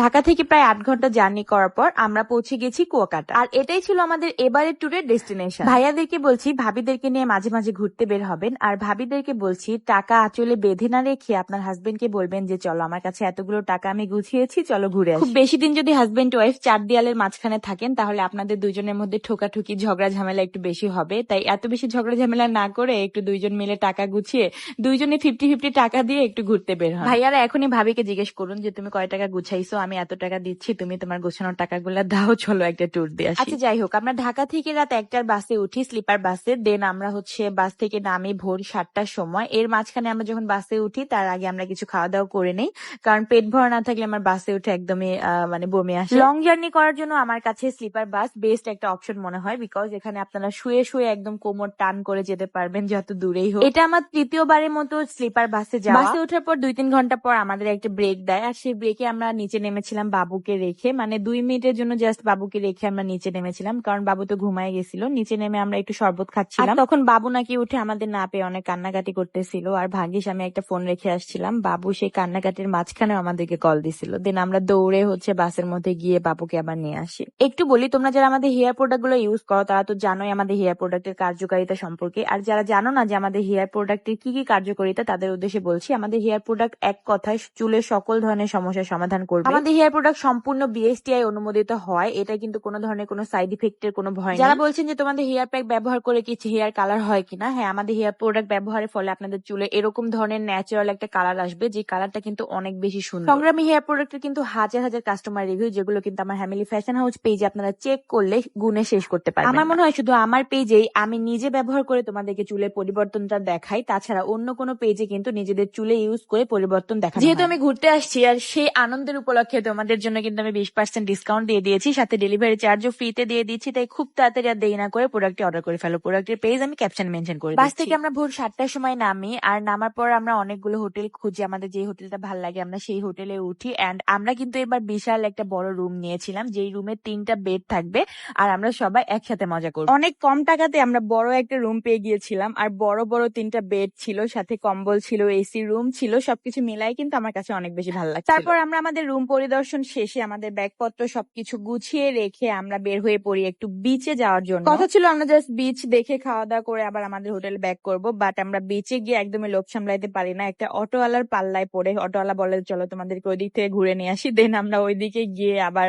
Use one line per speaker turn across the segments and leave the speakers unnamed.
ঢাকা থেকে প্রায় ৮ ঘন্টা জার্নি করার পর আমরা পৌঁছে গেছি কুয়াকাটা। আর এটাই ছিল আমাদের এবারের ট্যুরের ডেস্টিনেশন। ভাইয়াদেরকে বলছি ভাবিদেরকে নিয়ে মাঝে মাঝে ঘুরতে বের হবেন, আর ভাবিদেরকে বলছি টাকা আঁচলে বেঁধে না রেখে আপনার হাজবেন্ডকে বলবেন যে চলো আমার কাছে এতগুলো টাকা আমি গুছিয়েছি, চলো ঘুরে আসি। খুব বেশি দিন যদি হাজবেন্ড ওয়াইফ 4 দেয়ালের মাঝখানে থাকেন তাহলে আপনাদের দুইজনের মধ্যে ঠোকাঠুকি ঝগড়া ঝামেলা একটু বেশি হবে, তাই এত বেশি ঝগড়া ঝামেলা না করে একটু দুইজন মিলে টাকা গুছিয়ে দুইজনে 50-50 টাকা দিয়ে একটু ঘুরতে বের হন। ভাইয়ারা এখনই ভাবিকে জিজ্ঞেস করুন যে তুমি কয় টাকা গুছাইছো, আমি এত টাকা দিচ্ছি, তুমি তোমার গোছানোর টাকাগুলো দাও, চলো একটা ট্যুর দিয়ে আসি। আচ্ছা যাই হোক, আমরা ঢাকা থেকে রাত 1টার বাসে উঠি, স্লিপার বাসে। দেন আমরা বাস থেকে নামি ভোর 7টার সময়। এর মাঝখানে আমরা যখন বাসে উঠি তার আগে আমরা কিছু খাওয়া দাওয়া করে নেই, কারণ পেট ভরা না থাকলে আমার বাসে উঠে একদমই মানে বমি আসে। লং জার্নি করার জন্য আমার কাছে স্লিপার বাস বেস্ট একটা অপশন মনে হয়, বিকজ এখানে আপনারা শুয়ে শুয়ে একদম কোমর টান করে যেতে পারবেন যত দূরেই হোক। এটা আমার তৃতীয়বারের মতো স্লিপার বাসে যাওয়া। বাসে ওঠার পর 2-3 ঘন্টা পর আমাদের একটা ব্রেক দেয়, আর সেই ব্রেকে আমরা নিচে নেমেছিলাম বাবুকে রেখে, মানে 2 মিনিটের জন্য জাস্ট বাবুকে রেখে আমরা নিচে নেমেছিলাম, কারণ বাবু তো ঘুমায় গেছিল। নিচে নেমে আমরা একটু শরবত খাচ্ছিলাম, তখন বাবু নাকি উঠে আমাদের না পেয়ে অনেক কান্নাকাটি করতেছিল, আর ভাগ্যিস আমি একটা ফোন রেখে আসছিলাম। বাবু সেই কান্নাকাটির মাঝখানে আমাদেরকে কল দিছিল। দেন আমরা দৌড়ে বাসের মধ্যে গিয়ে বাবুকে আবার নিয়ে আসি। একটু বলি, তোমরা যারা আমাদের হেয়ার প্রোডাক্ট গুলো ইউজ করো তারা তো জানোই আমাদের হেয়ার প্রোডাক্টের কার্যকারিতা সম্পর্কে, আর যারা জানো না যে আমাদের হেয়ার প্রোডাক্টের কি কি কার্যকারিতা তাদের উদ্দেশ্যে বলছি। আমাদের হেয়ার প্রোডাক্ট এক কথায় চুলের সকল ধরনের সমস্যার সমাধান করবে। আমাদের হেয়ার প্রোডাক্ট সম্পূর্ণ বিএসটিআই অনুমোদিত হয়, এটা কিন্তু কোনো ধরনের কোনো সাইড ইফেক্টের কোনো ভয় নেই। যারা বলছেন যে তোমাদের হেয়ার প্যাক ব্যবহার করে কি হেয়ার কালার হয় কিনা, হ্যাঁ, আমাদের হেয়ার প্রোডাক্ট ব্যবহারের ফলে আপনাদের চুলে এরকম ধরনের ন্যাচারাল একটা কালার আসবে, যে কালারটা কিন্তু অনেক বেশি সুন্দর। সংগ্রামী হেয়ার প্রোডাক্টের কিন্তু হাজার হাজার কাস্টমার রিভিউ, যেগুলো কিন্তু আমার হ্যামিলি ফ্যাশন হাউস পেজে আপনারা চেক করলে গুনে শেষ করতে পারবেন। আমার মনে হয় শুধু আমার পেজেই আমি নিজে ব্যবহার করে তোমাদেরকে চুলের পরিবর্তনটা দেখাই, তাছাড়া অন্য কোনো পেজে কিন্তু নিজেদের চুলে ইউজ করে পরিবর্তন দেখা। যেহেতু আমি ঘুরতে আসছি আর সেই আনন্দের উপলক্ষে তোমাদের জন্য কিন্তু আমি 20% ডিসকাউন্ট দিয়ে দিয়েছি, সাথে ডেলিভারি চার্জও ফ্রিতে দিয়ে দিচ্ছি, তাই খুব তাড়াতাড়ি আর দেরি না করে প্রোডাক্টটি অর্ডার করে ফেলো। প্রোডাক্টের পেজ আমি ক্যাপশনে মেনশন করে দিচ্ছি। বাস থেকে আমরা ভোর 7টার সময় নামি, আর নামার পর আমরা অনেকগুলো হোটেল খুঁজি, আমাদের যে হোটেলটা ভালো লাগে আমরা সেই হোটেলে উঠি। এন্ড আমরা কিন্তু এবার বিশাল একটা বড় রুম নিয়েছিলাম, যেই রুমে 3টা বেড থাকবে, আর আমরা সবাই একসাথে মজা করবো। অনেক কম টাকাতে আমরা বড় একটা রুম পেয়ে গিয়েছিলাম, আর বড় বড় 3টা বেড ছিল, সাথে কম্বল ছিল, এসি রুম ছিল, সবকিছু মিলাই কিন্তু আমার কাছে অনেক বেশি ভালো লাগছে। তারপর আমরা আমাদের রুম পরিদর্শন শেষে আমাদের ব্যাগপত্র সবকিছু গুছিয়ে রেখে আমরা বের হয়ে পড়ি একটু বিচে যাওয়ার জন্য। কথা ছিল আমরা জাস্ট বিচ দেখে খাওয়া দাওয়া করে আবার আমাদের হোটেলে ব্যাক করব, বাট আমরা বিচে গিয়ে একদমই লোভ সামলাইতে পারি না, একটা অটোওয়ালার পাল্লায় পড়ে অটোওয়ালা বলে চলো তোমাদেরকে ওই দিক থেকে ঘুরে নিয়ে আসি। দেন আমরা ওইদিকে গিয়ে আবার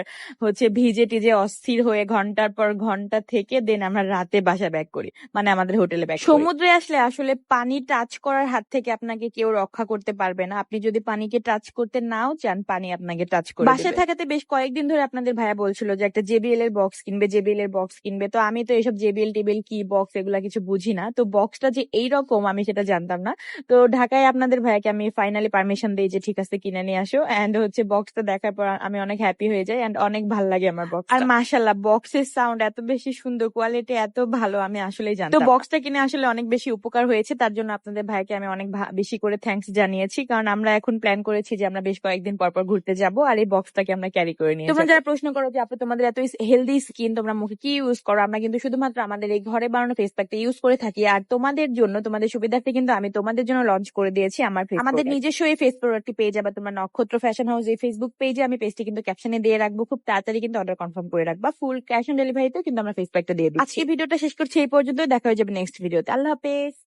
ভিজে টিজে অস্থির হয়ে ঘন্টার পর ঘন্টা থেকে দেন আমরা রাতে বাসা ব্যাক করি, মানে আমাদের হোটেলে ব্যাক। সমুদ্রে আসলে আসলে পানি টাচ করার হাত থেকে আপনাকে কেউ রক্ষা করতে পারবে না, আপনি যদি পানিকে টাচ করতে নাও চান পানি আপনাকে টাচ করে। বাসায় থাকাতে বেশ কয়েকদিন ধরে আপনাদের ভাইয়া বলছিল যে একটা জেবিএল এর বক্স কিনবে, জেবিএল এর বক্স কিনবে, তো আমি তো এইসব জেবিএল টেবিল কি বক্স এগুলা কিছু বুঝি না, তো বক্সটা যে এইরকম আমি সেটা জানতাম না। তো ঢাকায় আপনাদের ভাইয়াকে আমি ফাইনালি পারমিশন দিই যে ঠিক আছে কিনে নিয়ে আসো, এন্ড বক্সটা দেখার পর আমি অনেক হ্যাপি হয়ে যাই, এন্ড অনেক ভালো লাগে আমার বক্স। আর মাশাআল্লাহ বক্সের সাউন্ড এত বেশি সুন্দর, কোয়ালিটি এত ভালো, আমি আসলেই জানতাম। তো বক্সটা কিনে আসলে অনেক বেশি উপকার হয়েছে, তার জন্য আপনাদের ভাইকে আমি অনেক বেশি করে থ্যাঙ্কস জানিয়েছি, কারণ আমরা এখন প্ল্যান করেছি যে আমরা বেশ কয়েকদিন পর পর ঘুরতে যাব, আর এই বক্সটাকে আমরা ক্যারি করে নিয়ে। তোমরা যারা প্রশ্ন করো যে আপু তোমাদের এত হেলদি স্কিন, তোমরা মুখে কি ইউজ করো, আমরা কিন্তু শুধুমাত্র আমাদের এই ঘরে বানানো ফেস প্যাকটা ইউজ করে থাকি, আর তোমাদের জন্য তোমাদের সুবিধার্থে কিন্তু আমি তোমাদের জন্য লঞ্চ করে দিয়েছি আমাদের নিজস্ব এই ফেস প্রোডাক্টটি পেয়ে যাবে তোমরা নক্ষত্র ফ্যাশন হাউস এই ফেসবুক পেজে। আমি পেজটি কিন্তু ক্যাপশনে দিয়ে রাখবো, খুব তাড়াতাড়ি কিন্তু অর্ডার কনফার্ম করে রাখবা, ফুল ক্যাশ অন ডেলিভারিতেও কিন্তু আমরা ফেস প্যাকটা দিয়ে দিচ্ছি। আজকে ভিডিওটা শেষ করছি এই পর্যন্ত, দেখা হয়ে যাবে নেক্সট ভিডিওতে। আল্লাহ হাফেজ।